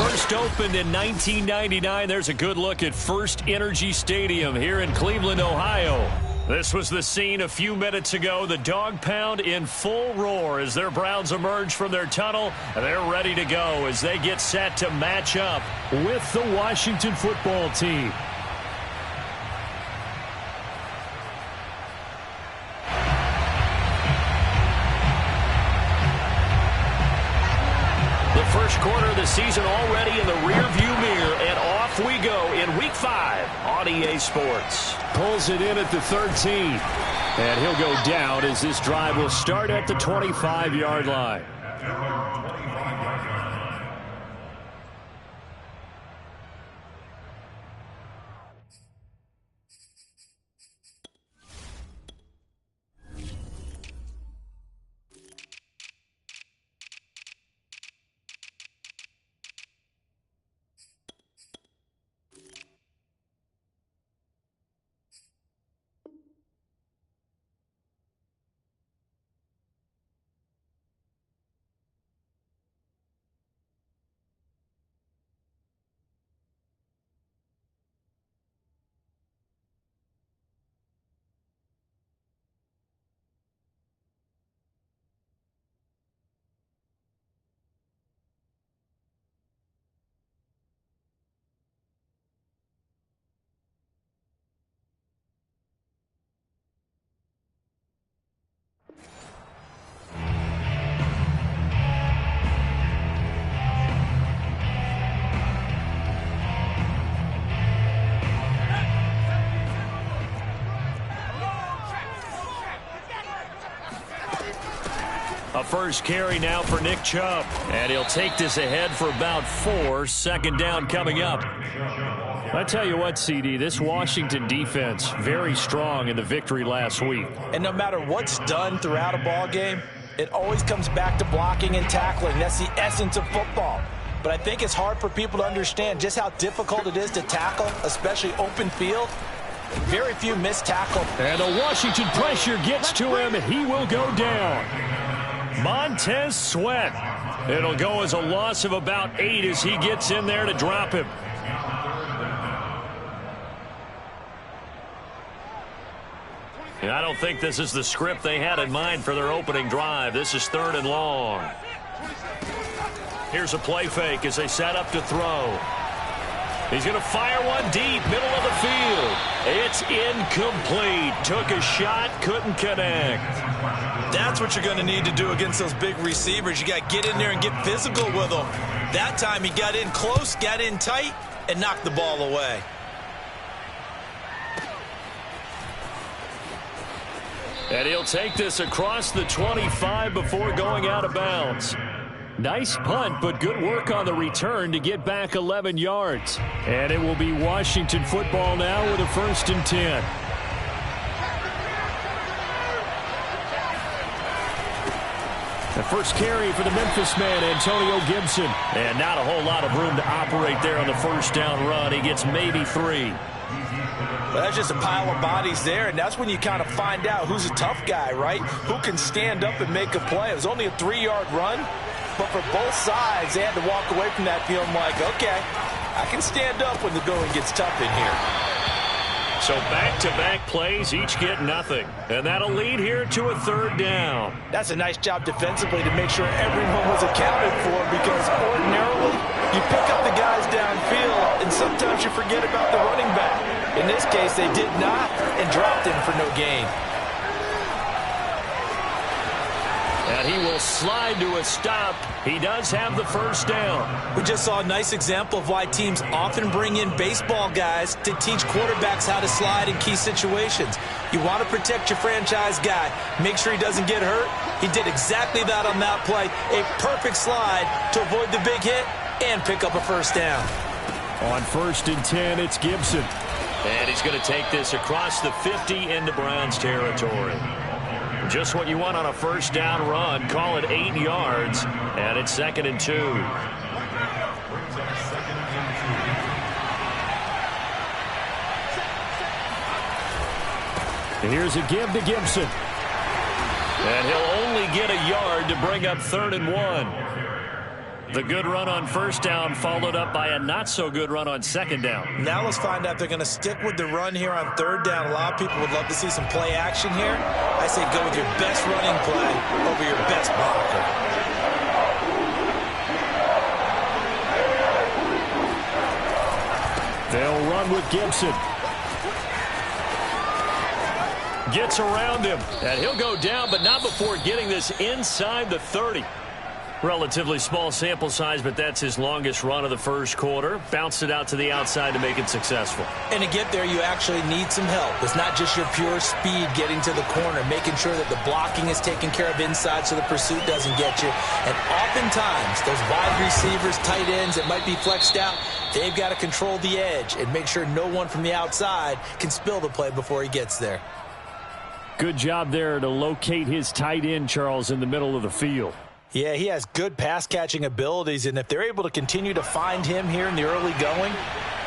First opened in 1999. There's a good look at First Energy Stadium here in Cleveland, Ohio. This was the scene a few minutes ago. The dog pound in full roar as their Browns emerge from their tunnel. They're ready to go as they get set to match up with the Washington football team. The first quarter of the season already in the rearview mirror, and off we go in Week 5 on EA Sports. Pulls it in at the 13, and he'll go down as this drive will start at the 25-yard line. A first carry now for Nick Chubb. And he'll take this ahead for about 4. Second down coming up. I tell you what, CD, this Washington defense, very strong in the victory last week. And no matter what's done throughout a ball game, it always comes back to blocking and tackling. That's the essence of football. But I think it's hard for people to understand just how difficult it is to tackle, especially open field. Very few missed tackle. And the Washington pressure gets to him. He will go down. Montez Sweat. It'll go as a loss of about 8 as he gets in there to drop him. And I don't think this is the script they had in mind for their opening drive. This is 3rd and long. Here's a play fake as they set up to throw. He's going to fire one deep, middle of the field. It's incomplete. Took a shot, couldn't connect. That's what you're going to need to do against those big receivers. You got to get in there and get physical with them. That time he got in close, got in tight, and knocked the ball away. And he'll take this across the 25 before going out of bounds. Nice punt, but good work on the return to get back 11 yards. And it will be Washington football now with a 1st and 10. The first carry for the Memphis man, Antonio Gibson. And not a whole lot of room to operate there on the first down run. He gets maybe 3. Well, that's just a pile of bodies there, and that's when you kind of find out who's a tough guy, right? Who can stand up and make a play. It was only a 3-yard run, but for both sides, they had to walk away from that feeling like, okay, I can stand up when the going gets tough in here. So back-to-back plays, each get nothing. And that'll lead here to a 3rd down. That's a nice job defensively to make sure everyone was accounted for, because ordinarily you pick up the guys downfield and sometimes you forget about the running back. In this case, they did not and dropped him for no gain. And he will slide to a stop. He does have the first down. We just saw a nice example of why teams often bring in baseball guys to teach quarterbacks how to slide in key situations. You want to protect your franchise guy. Make sure he doesn't get hurt. He did exactly that on that play. A perfect slide to avoid the big hit and pick up a first down. On 1st and 10, it's Gibson. And he's going to take this across the 50 into Browns territory. Just what you want on a first down run. Call it 8 yards. And it's 2nd and 2. Here's a give to Gibson. And he'll only get a yard to bring up 3rd and 1. The good run on first down followed up by a not-so-good run on second down. Now let's find out if they're going to stick with the run here on third down. A lot of people would love to see some play action here. I say go with your best running play over your best blocker. They'll run with Gibson. Gets around him, and he'll go down, but not before getting this inside the 30. Relatively small sample size, but that's his longest run of the first quarter. Bounced it out to the outside to make it successful. And to get there, you actually need some help. It's not just your pure speed getting to the corner, making sure that the blocking is taken care of inside so the pursuit doesn't get you. And oftentimes, those wide receivers, tight ends that might be flexed out, they've got to control the edge and make sure no one from the outside can spill the play before he gets there. Good job there to locate his tight end, Charles, in the middle of the field. Yeah, he has good pass-catching abilities, and if they're able to continue to find him here in the early going,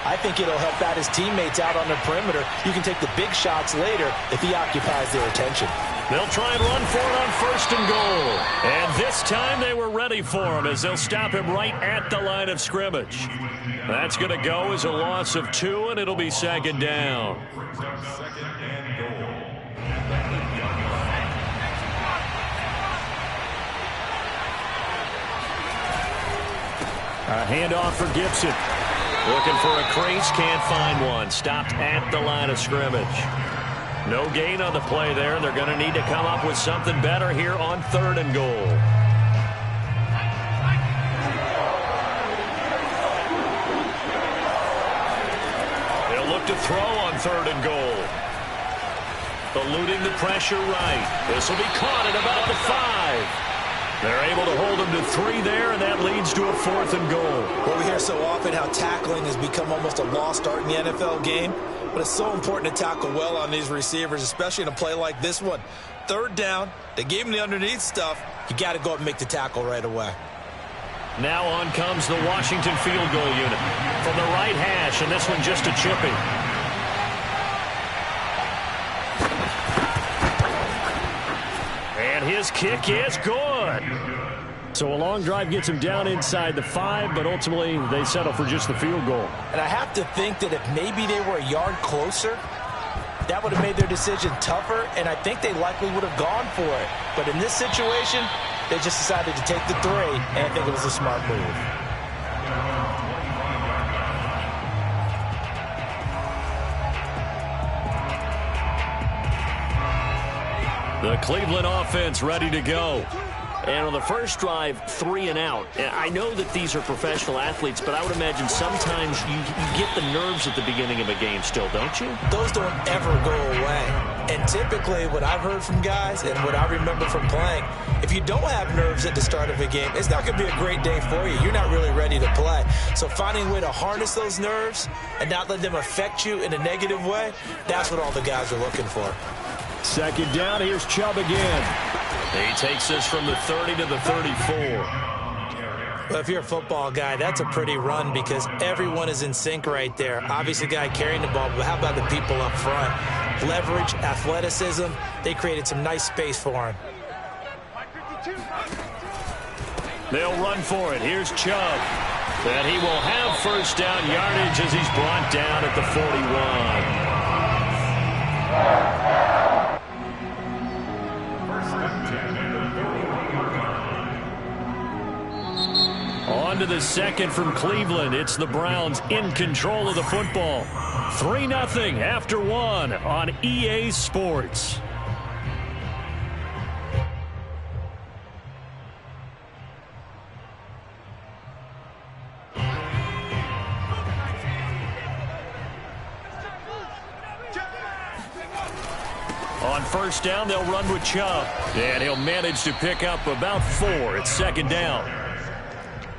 I think it'll help out his teammates out on the perimeter. You can take the big shots later if he occupies their attention. They'll try and run for it on first and goal. And this time they were ready for him as they'll stop him right at the line of scrimmage. That's going to go as a loss of 2, and it'll be second down. A handoff for Gibson. Looking for a crease, can't find one. Stopped at the line of scrimmage. No gain on the play there. They're going to need to come up with something better here on third and goal. They'll look to throw on third and goal. Eluding the pressure right. This will be caught at about the 5. They're able to hold him to 3 there, and that leads to a 4th and goal. Well, we hear so often how tackling has become almost a lost art in the NFL game, but it's so important to tackle well on these receivers, especially in a play like this one. Third down, they gave him the underneath stuff. You got to go up and make the tackle right away. Now on comes the Washington field goal unit from the right hash, and this one just a chipping. And his kick is good. So a long drive gets him down inside the 5, but ultimately they settle for just the field goal. And I have to think that if maybe they were a yard closer, that would have made their decision tougher, and I think they likely would have gone for it. But in this situation, they just decided to take the 3, and I think it was a smart move. The Cleveland offense ready to go. And on the first drive, 3 and out. I know that these are professional athletes, but I would imagine sometimes you get the nerves at the beginning of a game still, don't you? Those don't ever go away. And typically what I've heard from guys and what I remember from playing, if you don't have nerves at the start of a game, it's not going to be a great day for you. You're not really ready to play. So finding a way to harness those nerves and not let them affect you in a negative way, that's what all the guys are looking for. Second down, here's Chubb again. He takes this from the 30 to the 34. Well, if you're a football guy, that's a pretty run because everyone is in sync right there. Obviously, guy carrying the ball, but how about the people up front? Leverage, athleticism, they created some nice space for him. They'll run for it. Here's Chubb. And he will have first down yardage as he's brought down at the 41. On to the second from Cleveland. It's the Browns in control of the football. 3-0 after 1 on EA Sports. On first down, they'll run with Chubb. And he'll manage to pick up about 4. It's second down.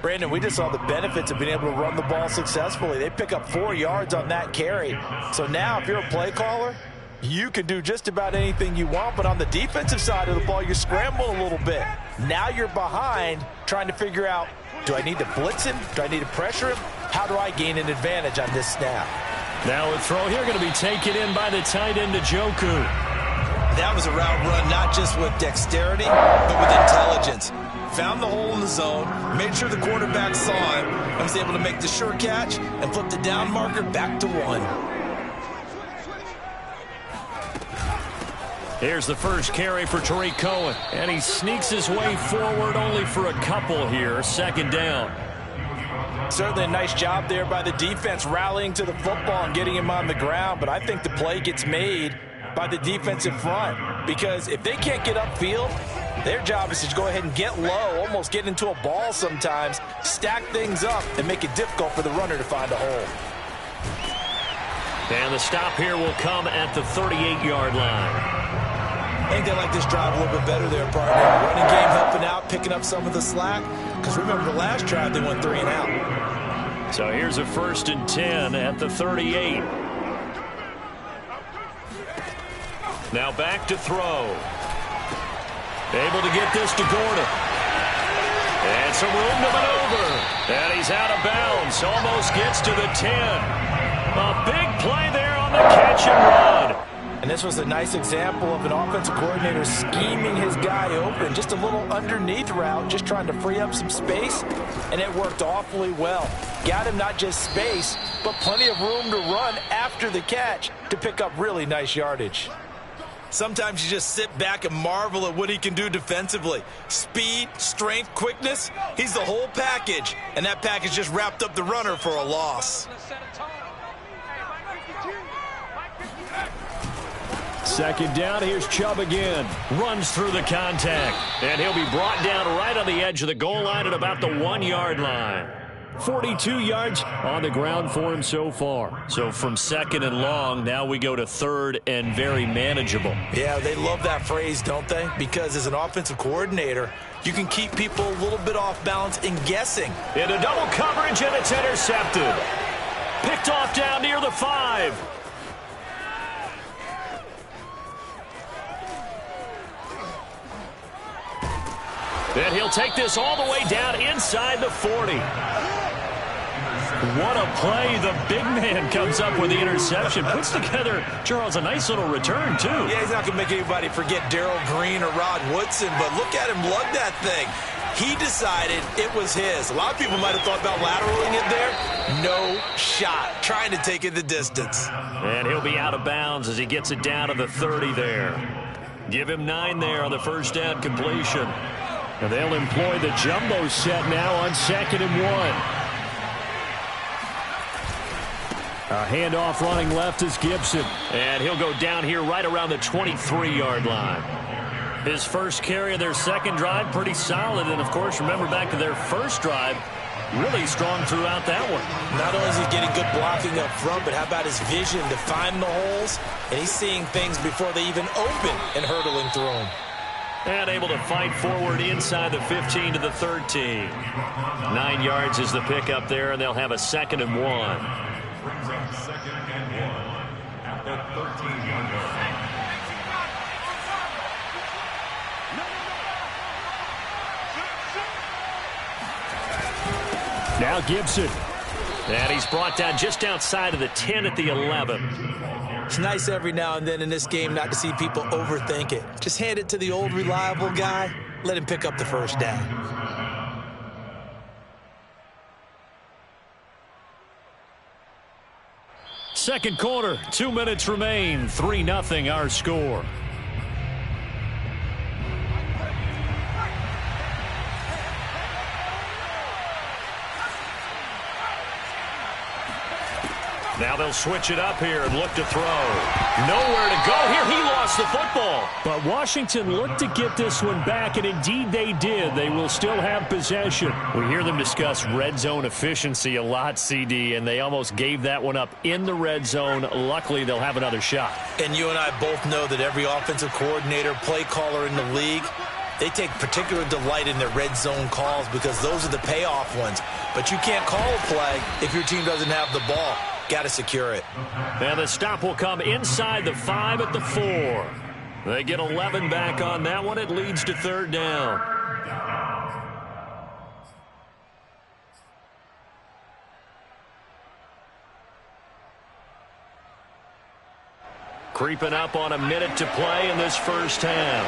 Brandon, we just saw the benefits of being able to run the ball successfully. They pick up 4 yards on that carry. So now if you're a play caller, you can do just about anything you want. But on the defensive side of the ball, you scramble a little bit. Now you're behind trying to figure out, do I need to blitz him? Do I need to pressure him? How do I gain an advantage on this snap? Now a throw here going to be taken in by the tight end, Njoku. That was a route run not just with dexterity, but with intelligence. Found the hole in the zone, made sure the quarterback saw him, and was able to make the sure catch and flip the down marker back to 1. Here's the first carry for Tariq Cohen, and he sneaks his way forward only for a couple here. Second down. Certainly a nice job there by the defense rallying to the football and getting him on the ground, but I think the play gets made by the defensive front, because if they can't get upfield, their job is to go ahead and get low, almost get into a ball sometimes, stack things up, and make it difficult for the runner to find a hole. And the stop here will come at the 38-yard line. I think they like this drive a little bit better there, partner. Running game helping out, picking up some of the slack, because remember the last drive they went 3 and out. So here's a 1st and 10 at the 38. Now back to throw. Able to get this to Gordon. And some room to maneuver. And he's out of bounds. Almost gets to the 10. A big play there on the catch and run. And this was a nice example of an offensive coordinator scheming his guy open. Just a little underneath route, just trying to free up some space. And it worked awfully well. Got him not just space, but plenty of room to run after the catch to pick up really nice yardage. Sometimes you just sit back and marvel at what he can do defensively. Speed, strength, quickness, he's the whole package. And that package just wrapped up the runner for a loss. Second down, here's Chubb again. Runs through the contact. And he'll be brought down right on the edge of the goal line at about the 1-yard line. 42 yards on the ground for him so far. So from 2nd and long, now we go to 3rd and very manageable. Yeah, they love that phrase, don't they? Because as an offensive coordinator, you can keep people a little bit off balance and guessing. Into double coverage, and it's intercepted. Picked off down near the 5. And he'll take this all the way down inside the 40. What a play. The big man comes up with the interception. Puts together, Charles, a nice little return, too. Yeah, he's not going to make anybody forget Darryl Green or Rod Woodson, but look at him lug that thing. He decided it was his. A lot of people might have thought about lateraling it there. No shot. Trying to take it the distance. And he'll be out of bounds as he gets it down to the 30 there. Give him 9 there on the first down completion. And they'll employ the jumbo set now on 2nd and 1. A handoff running left is Gibson. And he'll go down here right around the 23-yard line. His first carry of their second drive, pretty solid. And, of course, remember back to their first drive, really strong throughout that one. Not only is he getting good blocking up front, but how about his vision to find the holes? And he's seeing things before they even open and hurtling through them. And able to fight forward inside the 15 to the 13. 9 yards is the pickup there, and they'll have a 2nd and 1. Now Gibson. And he's brought down just outside of the 10 at the 11. It's nice every now and then in this game not to see people overthink it. Just hand it to the old reliable guy. Let him pick up the first down. Second quarter, 2 minutes remain. 3-0 our score. Now they'll switch it up here and look to throw. Nowhere to go here. He lost the football. But Washington looked to get this one back, and indeed they did. They will still have possession. We hear them discuss red zone efficiency a lot, CD, and they almost gave that one up in the red zone. Luckily, they'll have another shot. And you and I both know that every offensive coordinator, play caller in the league, they take particular delight in their red zone calls because those are the payoff ones. But you can't call a play if your team doesn't have the ball. Got to secure it. And the stop will come inside the 5 at the 4. They get 11 back on that one. It leads to 3rd down. Creeping up on a minute to play in this first half.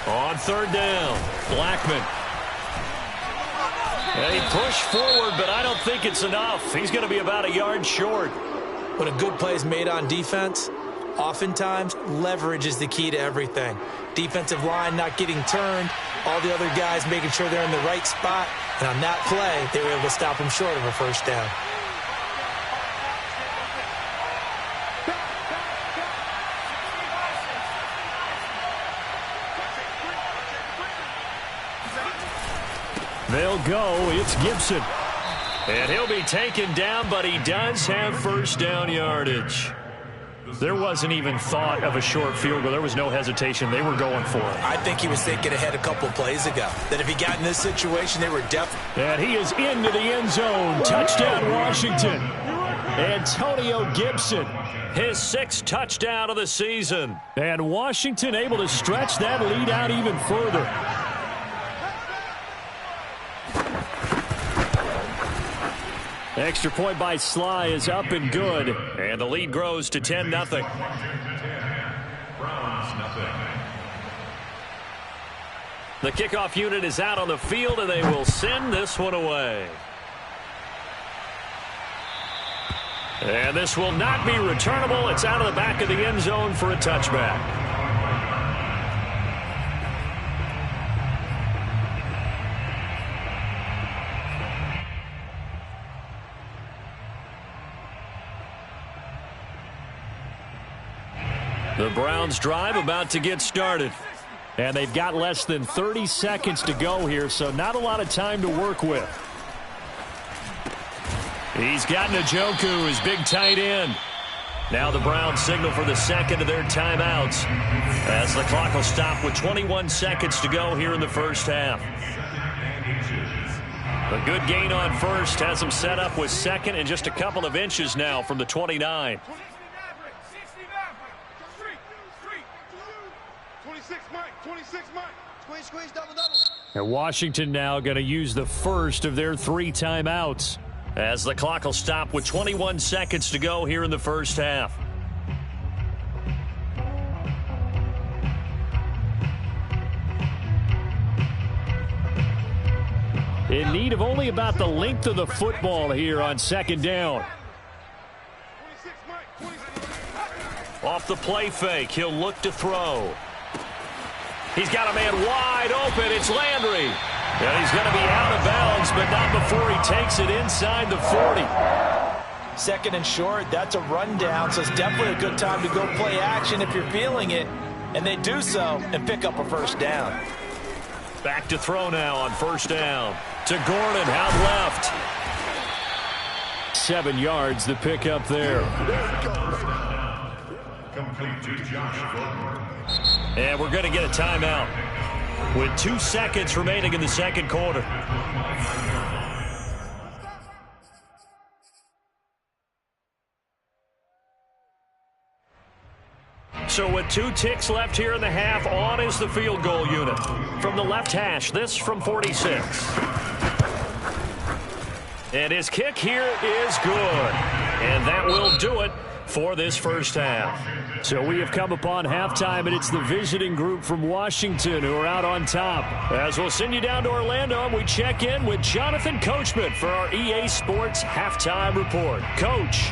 On third down, Blackman. And he pushed forward, but I don't think it's enough. He's going to be about a yard short. When a good play is made on defense, oftentimes leverage is the key to everything. Defensive line not getting turned, all the other guys making sure they're in the right spot. And on that play, they were able to stop him short of a first down. They'll go. It's Gibson. And he'll be taken down, but he does have first down yardage. There wasn't even thought of a short field goal. There was no hesitation. They were going for it. I think he was thinking ahead a couple plays ago, that if he got in this situation, they were definitely. And he is into the end zone. Touchdown, Washington. Antonio Gibson, his 6th touchdown of the season. And Washington able to stretch that lead out even further. Extra point by Sly is up and good. And the lead grows to 10-0. The kickoff unit is out on the field, and they will send this one away. And this will not be returnable. It's out of the back of the end zone for a touchback. The Browns drive about to get started. And they've got less than 30 seconds to go here, so not a lot of time to work with. He's got Njoku, his big tight end. Now the Browns signal for the second of their timeouts as the clock will stop with 21 seconds to go here in the first half. A good gain on first has them set up with second and just a couple of inches now from the 29. And Washington now going to use the first of their 3 timeouts as the clock will stop with 21 seconds to go here in the first half. In need of only about the length of the football here on second down. Off the play fake, he'll look to throw. He's got a man wide open. It's Landry. And he's going to be out of bounds, but not before he takes it inside the 40. Second and short, that's a rundown, so it's definitely a good time to go play action if you're feeling it. And they do so and pick up a first down. Back to throw now on first down. To Gordon, out left. 7 yards, the pick up there. And we're going to get a timeout with 2 seconds remaining in the second quarter. So with 2 ticks left here in the half, on is the field goal unit. From the left hash, this from 46. And his kick here is good. And that will do it for this first half. So we have come upon halftime, and it's the visiting group from Washington who are out on top. As we'll send you down to Orlando, and we check in with Jonathan Coachman for our EA Sports Halftime Report. Coach.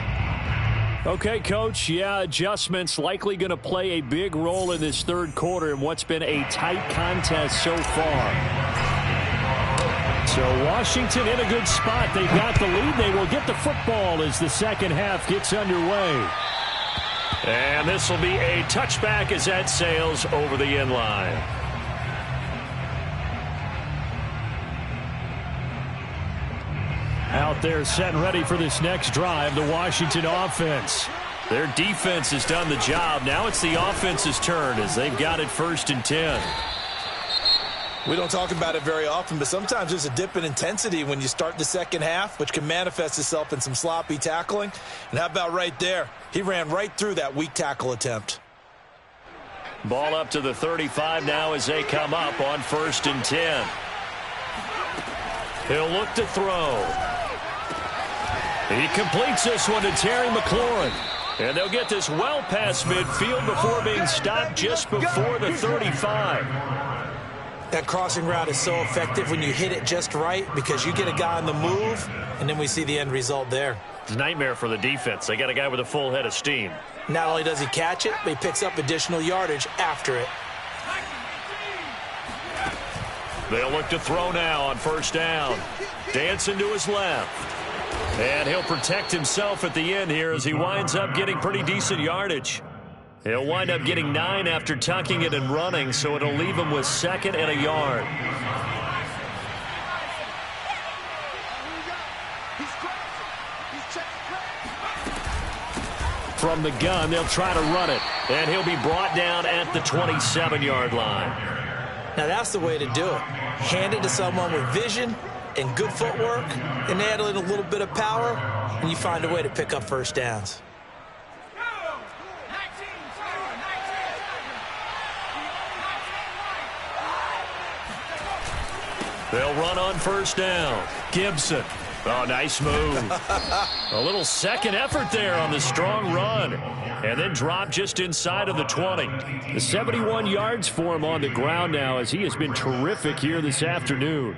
Okay, Coach, adjustments likely going to play a big role in this third quarter in what's been a tight contest so far. So Washington in a good spot. They've got the lead. They will get the football as the second half gets underway. And this will be a touchback as that sails over the end line. Out there set and ready for this next drive, the Washington offense. Their defense has done the job. Now it's the offense's turn as they've got it 1st and 10. We don't talk about it very often, but sometimes there's a dip in intensity when you start the second half, which can manifest itself in some sloppy tackling. And how about right there? He ran right through that weak tackle attempt. Ball up to the 35 now as they come up on 1st and 10. He'll look to throw. He completes this one to Terry McLaurin. And they'll get this well past midfield before being stopped just before the 35. That crossing route is so effective when you hit it just right because you get a guy on the move, and then we see the end result there. It's a nightmare for the defense. They got a guy with a full head of steam. Not only does he catch it, but he picks up additional yardage after it. They'll look to throw now on 1st down. Dancing to his left. And he'll protect himself at the end here as he winds up getting pretty decent yardage. He'll wind up getting 9 after tucking it and running, so it'll leave him with 2nd and a yard. From the gun, they'll try to run it, and he'll be brought down at the 27-yard line. Now that's the way to do it. Hand it to someone with vision and good footwork, and add in a little bit of power, and you find a way to pick up 1st downs. They'll run on 1st down. Gibson. Oh, nice move. A little second effort there on the strong run. And then drop just inside of the 20. The 71 yards for him on the ground now as he has been terrific here this afternoon.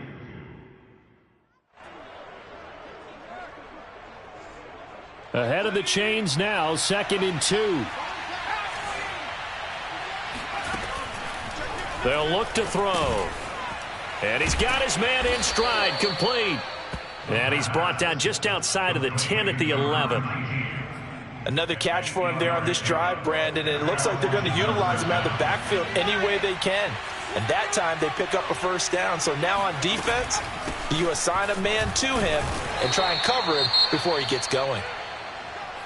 Ahead of the chains now, 2nd and 2. They'll look to throw. And he's got his man in stride, complete. And he's brought down just outside of the 10 at the 11. Another catch for him there on this drive, Brandon, and it looks like they're going to utilize him out of the backfield any way they can. And that time they pick up a 1st down. So now on defense, you assign a man to him and try and cover him before he gets going.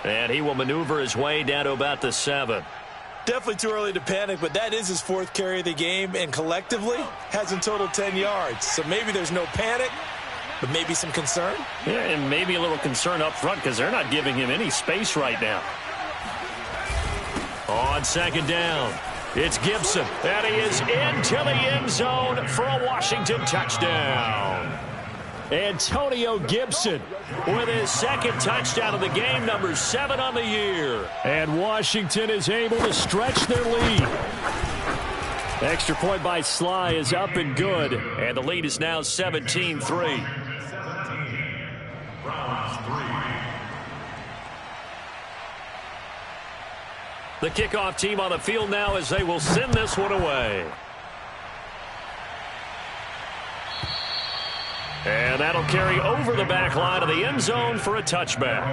And he will maneuver his way down to about the 7. Definitely too early to panic, but that is his 4th carry of the game, and collectively has in total 10 yards. So maybe there's no panic, but maybe some concern. Yeah, and maybe a little concern up front because they're not giving him any space right now. On 2nd down, it's Gibson. And he is into the end zone for a Washington touchdown. Antonio Gibson with his 2nd touchdown of the game, number 7 on the year. And Washington is able to stretch their lead. Extra point by Sly is up and good. And the lead is now 17-3. The kickoff team on the field now as they will send this one away. And that'll carry over the back line of the end zone for a touchback.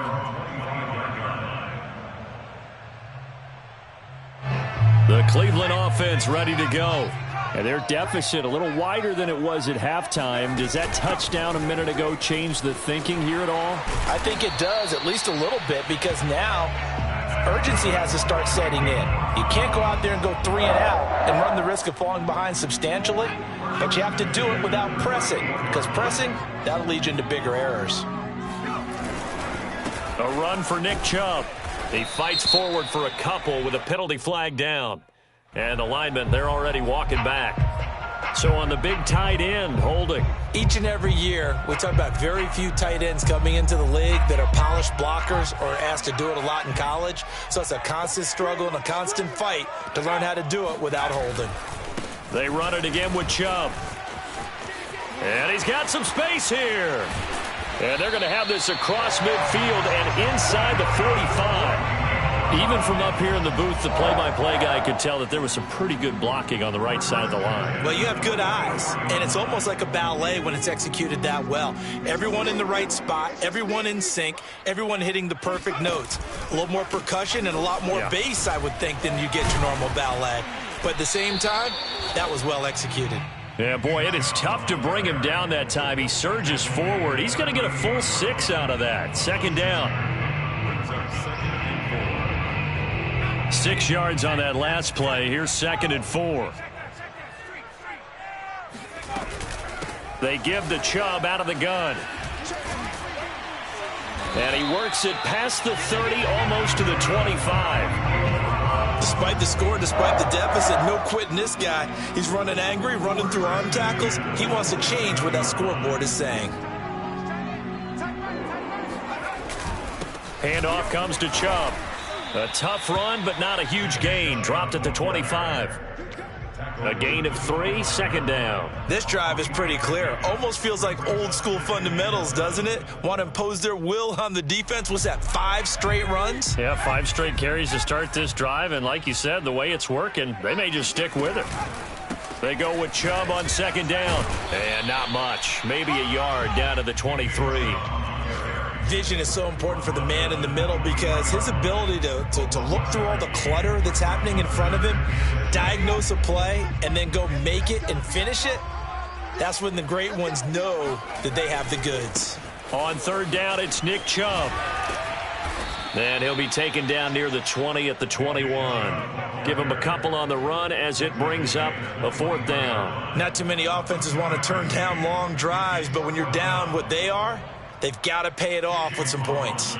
The Cleveland offense ready to go. And their deficit a little wider than it was at halftime. Does that touchdown a minute ago change the thinking here at all? I think it does, at least a little bit, because now urgency has to start setting in. You can't go out there and go 3 and out and run the risk of falling behind substantially, but you have to do it without pressing, because pressing, that'll lead you into bigger errors. A run for Nick Chubb. He fights forward for a couple with a penalty flag down. And the linemen, they're already walking back. So on the big tight end, holding. Each and every year, we talk about very few tight ends coming into the league that are polished blockers or asked to do it a lot in college. So it's a constant struggle and a constant fight to learn how to do it without holding. They run it again with Chubb. And he's got some space here. And they're going to have this across midfield and inside the 45. Even from up here in the booth, the play-by-play guy could tell that there was some pretty good blocking on the right side of the line. Well, you have good eyes, and it's almost like a ballet when it's executed that well. Everyone in the right spot, everyone in sync, everyone hitting the perfect notes. A little more percussion and a lot more bass, I would think, than you get your normal ballet. But at the same time, that was well executed. Yeah, boy, it is tough to bring him down that time. He surges forward. He's going to get a full 6 out of that. 2nd down. 6 yards on that last play. Here's 2nd and 4. They give the Chubb out of the gun. And he works it past the 30, almost to the 25. Despite the score, despite the deficit, no quitting this guy. He's running angry, running through arm tackles. He wants to change what that scoreboard is saying. Handoff comes to Chubb. A tough run, but not a huge gain. Dropped at the 25. A gain of 3, second down. This drive is pretty clear. Almost feels like old school fundamentals, doesn't it? Want to impose their will on the defense. Was that 5 straight runs? Yeah, 5 straight carries to start this drive. And like you said, the way it's working, they may just stick with it. They go with Chubb on second down. And not much. Maybe a yard down to the 23. Vision is so important for the man in the middle because his ability to look through all the clutter that's happening in front of him, diagnose a play, and then go make it and finish it, that's when the great ones know that they have the goods. On third down, it's Nick Chubb. And he'll be taken down near the 20 at the 21. Give him a couple on the run as it brings up a fourth down. Not too many offenses want to turn down long drives, but when you're down what they are, they've got to pay it off with some points.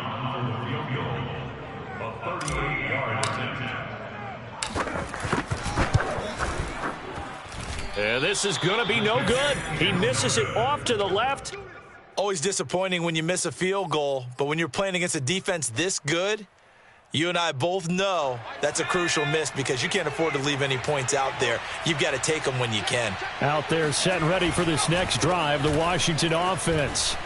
And this is going to be no good. He misses it off to the left. Always disappointing when you miss a field goal, but when you're playing against a defense this good, you and I both know that's a crucial miss because you can't afford to leave any points out there. You've got to take them when you can. Out there set and ready for this next drive, the Washington offense.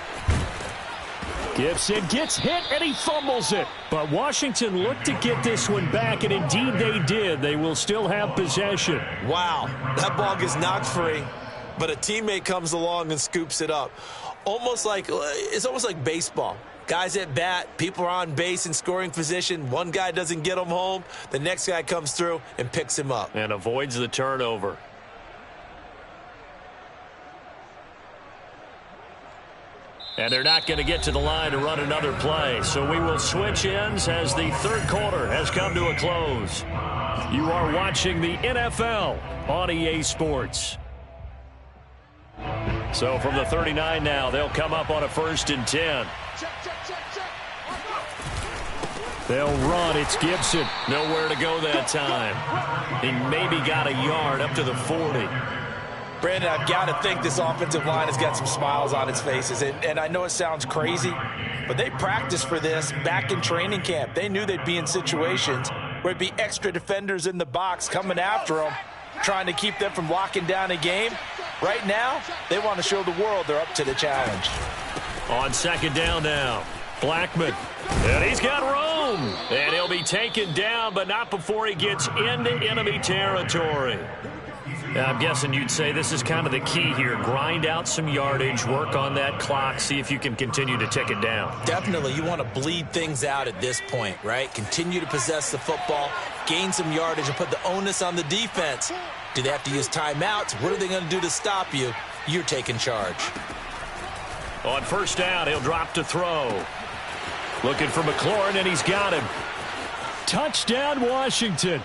Gibson gets hit and he fumbles it. But Washington looked to get this one back, and indeed they did. They will still have possession. Wow, that ball gets knocked free, but a teammate comes along and scoops it up. It's almost like baseball. Guys at bat, people are on base in scoring position. One guy doesn't get him home. The next guy comes through and picks him up. And avoids the turnover. And they're not going to get to the line to run another play. So we will switch ends as the third quarter has come to a close. You are watching the NFL on EA Sports. So from the 39 now, they'll come up on a 1st and 10. They'll run. It's Gibson. Nowhere to go that time. He maybe got a yard up to the 40. Brandon, I've got to think this offensive line has got some smiles on its faces. And I know it sounds crazy, but they practiced for this back in training camp. They knew they'd be in situations where it'd be extra defenders in the box coming after them, trying to keep them from locking down a game. Right now, they want to show the world they're up to the challenge. On second down now, Blackman. And he's got room. And he'll be taken down, but not before he gets into enemy territory. I'm guessing you'd say this is kind of the key here. Grind out some yardage, work on that clock, see if you can continue to tick it down. Definitely. You want to bleed things out at this point, right? Continue to possess the football, gain some yardage, and put the onus on the defense. Do they have to use timeouts? What are they going to do to stop you? You're taking charge. On first down, he'll drop to throw. Looking for McLaurin, and he's got him. Touchdown, Washington.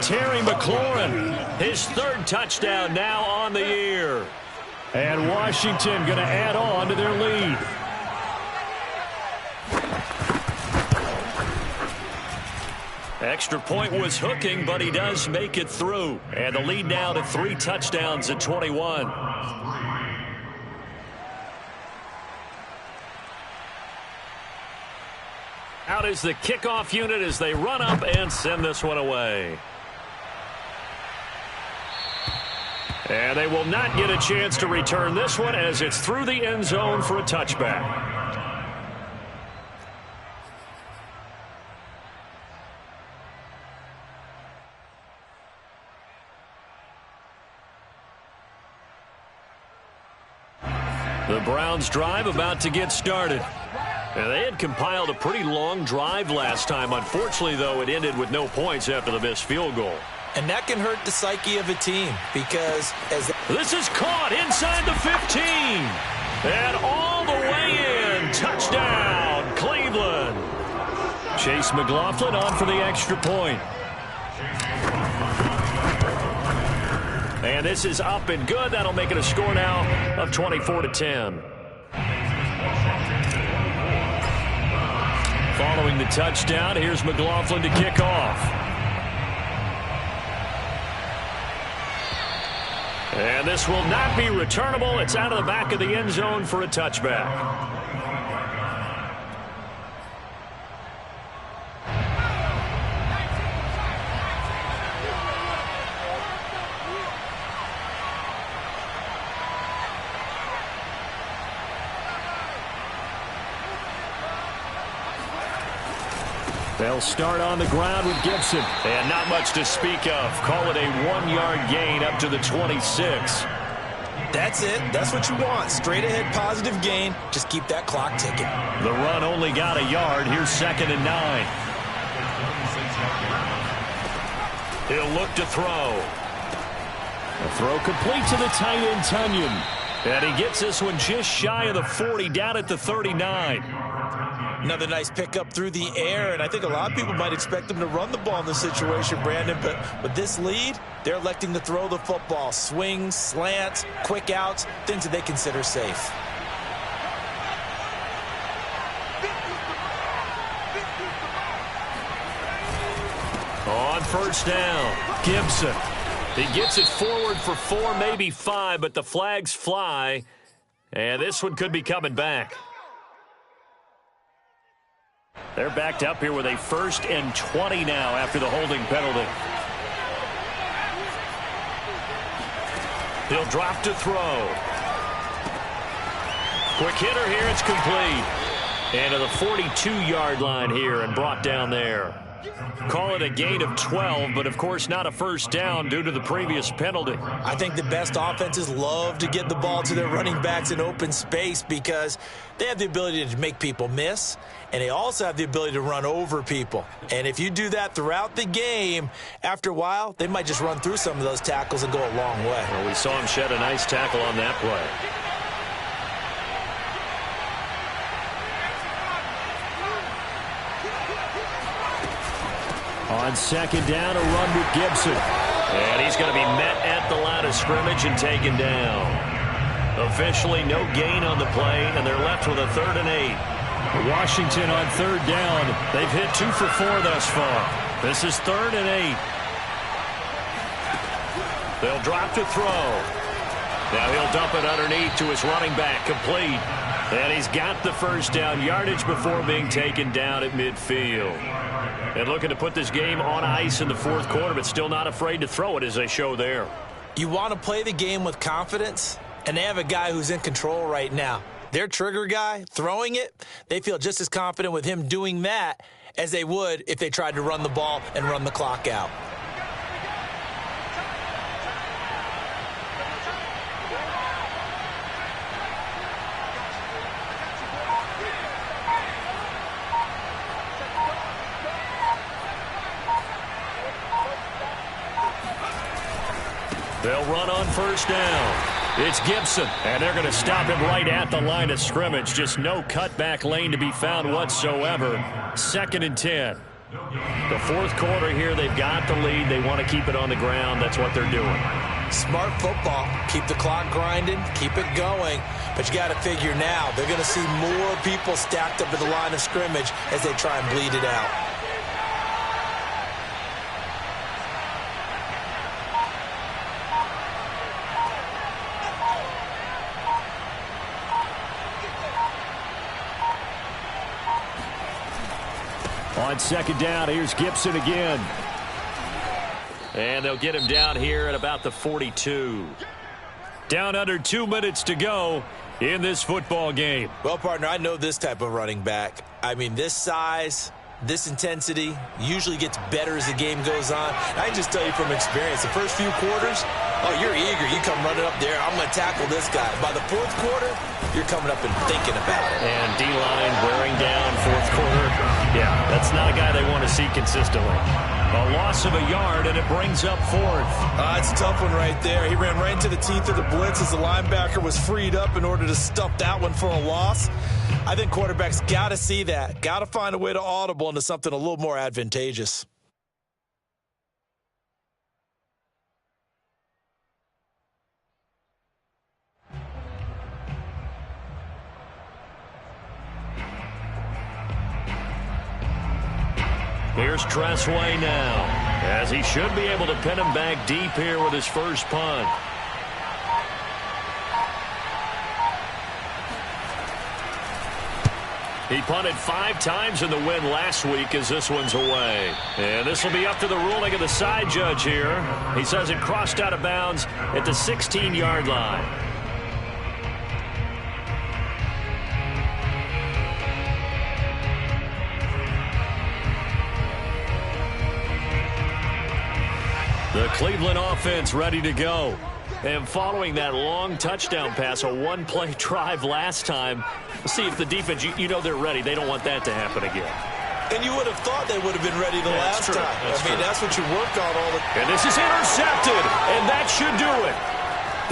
Terry McLaurin, his 3rd touchdown now on the year. And Washington going to add on to their lead. Extra point was hooking, but he does make it through. And the lead now to 3 touchdowns at 21. Out is the kickoff unit as they run up and send this one away. And they will not get a chance to return this one as it's through the end zone for a touchback. The Browns drive about to get started. And they had compiled a pretty long drive last time. Unfortunately, though, it ended with no points after the missed field goal. And that can hurt the psyche of a team because this is caught inside the 15. And all the way in. Touchdown, Cleveland. Chase McLaughlin on for the extra point. And this is up and good. That'll make it a score now of 24-10. Following Following the touchdown, here's McLaughlin to kick off. And this will not be returnable. It's out of the back of the end zone for a touchback. They'll start on the ground with Gibson. And not much to speak of. Call it a 1-yard gain up to the 26. That's it. That's what you want. Straight ahead positive gain. Just keep that clock ticking. The run only got a yard. Here's 2nd and 9. He'll look to throw. A throw complete to the tight end, Tunyon. And he gets this one just shy of the 40, down at the 39. Another nice pickup through the air, and I think a lot of people might expect them to run the ball in this situation, Brandon, but with this lead, they're electing to throw the football. Swings, slants, quick outs, things that they consider safe. On first down, Gibson. He gets it forward for 4, maybe 5, but the flags fly, and this one could be coming back. They're backed up here with a 1st and 20 now after the holding penalty. He'll drop to throw. Quick hitter here, it's complete. And to the 42-yard line here and brought down there. Call it a gain of 12, but of course not a first down due to the previous penalty. I think the best offenses love to get the ball to their running backs in open space because they have the ability to make people miss, and they also have the ability to run over people. And if you do that throughout the game, after a while, they might just run through some of those tackles and go a long way. Well, we saw him shed a nice tackle on that play. On 2nd down, a run with Gibson. And he's going to be met at the line of scrimmage and taken down. Officially no gain on the play, and they're left with a 3rd and 8. Washington on 3rd down. They've hit 2 for 4 thus far. This is 3rd and 8. They'll drop to throw. Now he'll dump it underneath to his running back, complete. And he's got the first down yardage before being taken down at midfield. And looking to put this game on ice in the 4th quarter, but still not afraid to throw it as they show there. You want to play the game with confidence, and they have a guy who's in control right now. Their trigger guy, throwing it, they feel just as confident with him doing that as they would if they tried to run the ball and run the clock out. They'll run on first down. It's Gibson, and they're going to stop him right at the line of scrimmage. Just no cutback lane to be found whatsoever. 2nd and 10. The 4th quarter here, they've got the lead. They want to keep it on the ground. That's what they're doing. Smart football. Keep the clock grinding. Keep it going. But you got to figure now, they're going to see more people stacked up at the line of scrimmage as they try and bleed it out. On 2nd down, here's Gibson again. And they'll get him down here at about the 42. Down under 2 minutes to go in this football game. Well, partner, I know this type of running back. I mean, this size, this intensity usually gets better as the game goes on. I can just tell you from experience, the first few quarters, oh, you're eager. You come running up there. I'm going to tackle this guy. By the 4th quarter, you're coming up and thinking about it. And D-line wearing down 4th quarter. Yeah, that's not a guy they want to see consistently. A loss of a yard, and it brings up 4th. It's a tough one right there. He ran right into the teeth of the blitz as the linebacker was freed up in order to stuff that one for a loss. I think quarterbacks got to see that. Got to find a way to audible into something a little more advantageous. Here's Tressway now, as he should be able to pin him back deep here with his first punt. He punted 5 times in the win last week as this one's away. And this will be up to the ruling of the side judge here. He says it crossed out of bounds at the 16-yard line. The Cleveland offense ready to go. And following that long touchdown pass, a one-play drive last time, we'll see if the defense, you know they're ready. They don't want that to happen again. And you would have thought they would have been ready the last time. That's what you work on all the time. And this is intercepted, and that should do it.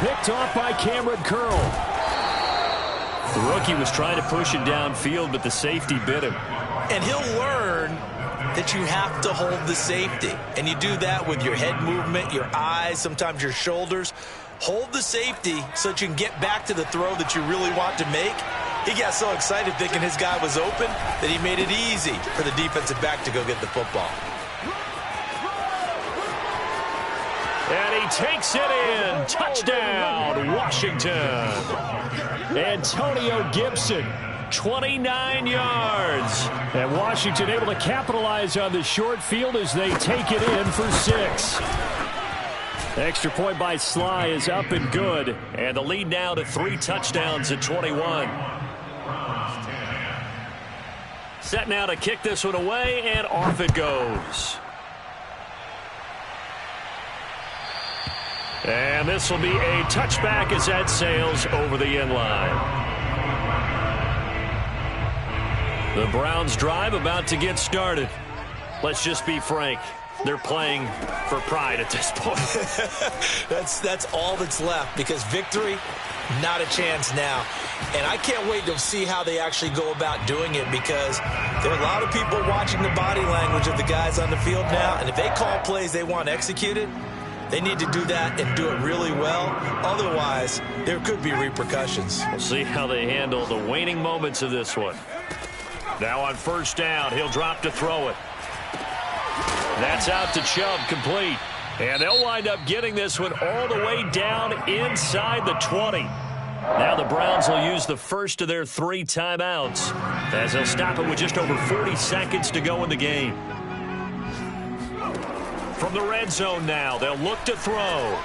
Picked off by Cameron Curl. The rookie was trying to push it downfield, but the safety bit him. And he'll learn that you have to hold the safety. And you do that with your head movement, your eyes, sometimes your shoulders. Hold the safety so that you can get back to the throw that you really want to make. He got so excited thinking his guy was open that he made it easy for the defensive back to go get the football. And he takes it in. Touchdown, Washington. Antonio Gibson, 29 yards. And Washington able to capitalize on the short field as they take it in for 6. Extra point by Sly is up and good. And the lead now to 3 touchdowns at 21. Set now to kick this one away, and off it goes. And this will be a touchback as that sails over the end line. The Browns drive about to get started. Let's just be frank. They're playing for pride at this point. That's all that's left, because victory, not a chance now. And I can't wait to see how they actually go about doing it, because there are a lot of people watching the body language of the guys on the field now. And if they call plays they want executed, they need to do that and do it really well. Otherwise, there could be repercussions. We'll see how they handle the waning moments of this one. Now on first down, he'll drop to throw it. That's out to Chubb, complete. And they'll wind up getting this one all the way down inside the 20. Now the Browns will use the first of their 3 timeouts, as they'll stop it with just over 40 seconds to go in the game. From the red zone now, they'll look to throw.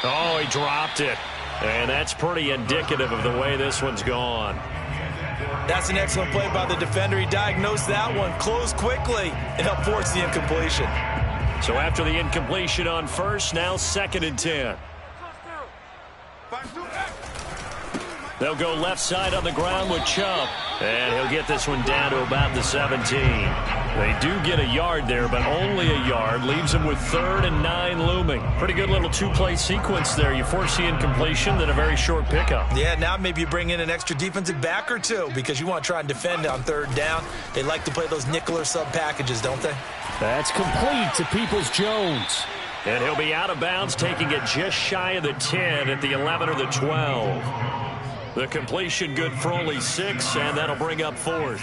Oh, he dropped it. And that's pretty indicative of the way this one's gone. That's an excellent play by the defender. He diagnosed that one, closed quickly, and helped force the incompletion. So after the incompletion on first, now 2nd and 10. They'll go left side on the ground with Chubb. And he'll get this one down to about the 17. They do get a yard there, but only a yard. Leaves them with 3rd and 9 looming. Pretty good little 2-play sequence there. You force the incompletion, then a very short pickup. Yeah, now maybe you bring in an extra defensive back or 2, because you want to try and defend on 3rd down. They like to play those nickel or sub packages, don't they? That's complete to Peoples-Jones. And he'll be out of bounds, taking it just shy of the 10 at the 11 or the 12. The completion good for only 6, and that'll bring up 4th.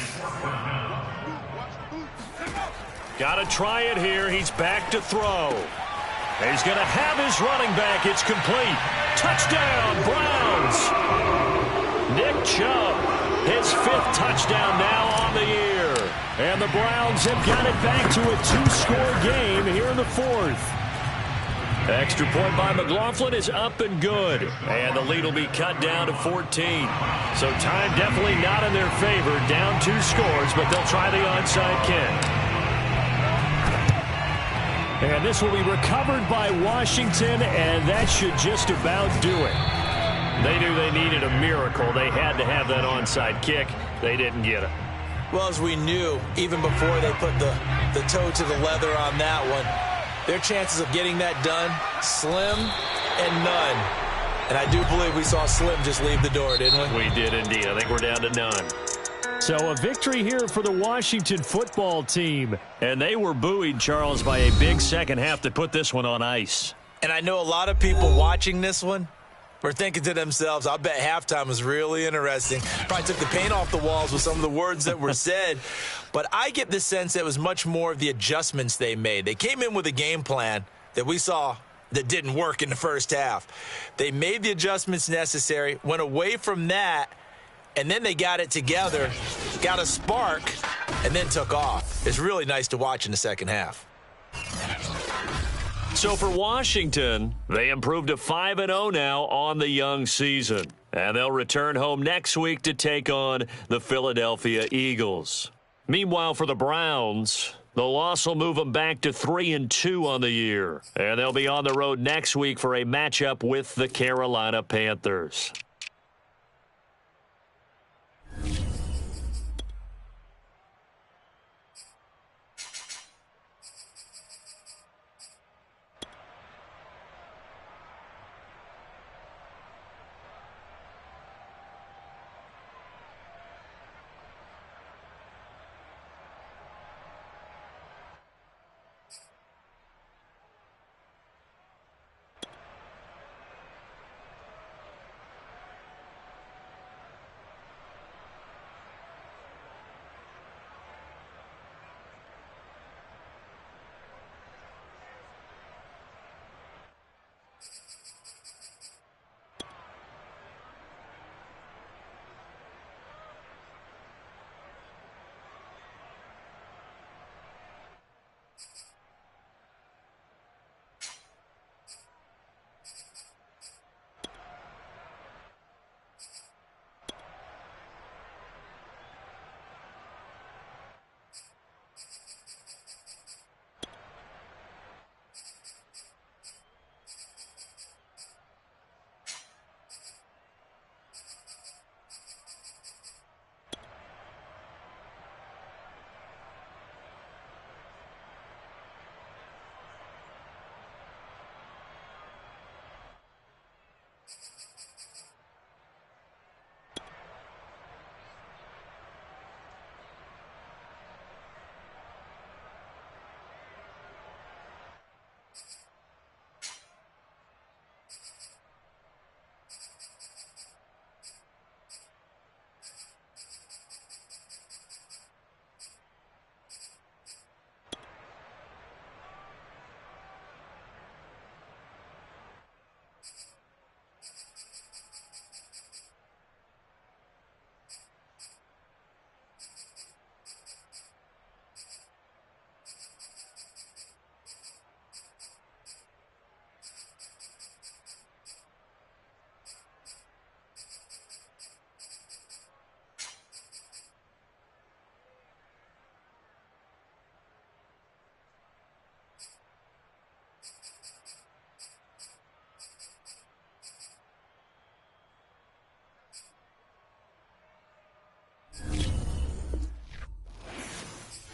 Got to try it here. He's back to throw. He's going to have his running back. It's complete. Touchdown, Browns. Nick Chubb, his 5th touchdown now on the year. And the Browns have got it back to a 2-score game here in the 4th. Extra point by McLaughlin is up and good. And the lead will be cut down to 14. So time definitely not in their favor. Down 2 scores, but they'll try the onside kick. And this will be recovered by Washington, and that should just about do it. They knew they needed a miracle. They had to have that onside kick. They didn't get it. Well, as we knew, even before they put the toe to the leather on that one, their chances of getting that done, slim and none. And I do believe we saw Slim just leave the door, didn't we? We did indeed. I think we're down to none. So a victory here for the Washington football team. And they were buoyed, Charles, by a big second half to put this one on ice. And I know a lot of people watching this one were thinking to themselves, I bet halftime was really interesting. Probably took the paint off the walls with some of the words that were said. But I get the sense that it was much more of the adjustments they made. They came in with a game plan that we saw that didn't work in the first half. They made the adjustments necessary, went away from that, and then they got it together, got a spark, and then took off. It's really nice to watch in the second half. So for Washington, they improved to 5-0 now on the young season. And they'll return home next week to take on the Philadelphia Eagles. Meanwhile, for the Browns, the loss will move them back to 3-2 on the year. And they'll be on the road next week for a matchup with the Carolina Panthers.